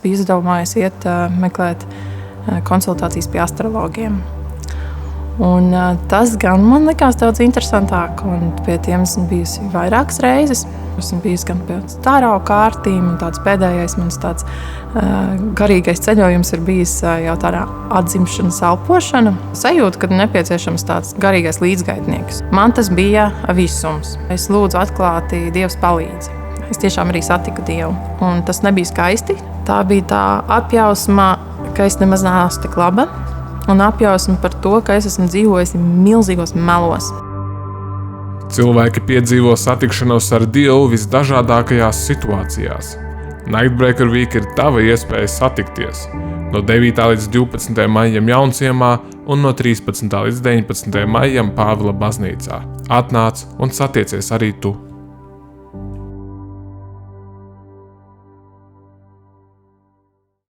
biju izdomājis iet meklēt konsultācijas pie astrologiem. Un tas gan man likās daudz interesantāk, un pie tiem esmu bijusi vairākas reizes. Esmu bijusi gan pie tāro kārtīm, un tāds pēdējais mans tāds garīgais ceļojums ir bijis jau tādā atzimšanas elpošana. Sajūta, ka nepieciešams tāds garīgais līdzgaitnieks. Man tas bija visums. Es lūdzu atklāti, Dievs palīdzi. Es tiešām arī satiku Dievu, un tas nebija skaisti. Tā bija tā apjausma, ka es nemaz neesmu tik laba, un apjausma par to, ka es esmu dzīvojusi milzīgos melos. Cilvēki piedzīvo satikšanos ar Dievu visdažādākajās situācijās. Nightbreaker Week ir tava iespēja satikties. No 9. līdz 12. maijam Jaunciemā un no 13. līdz 19. maijam Pāvila baznīcā. Atnāc un satiecies arī tu!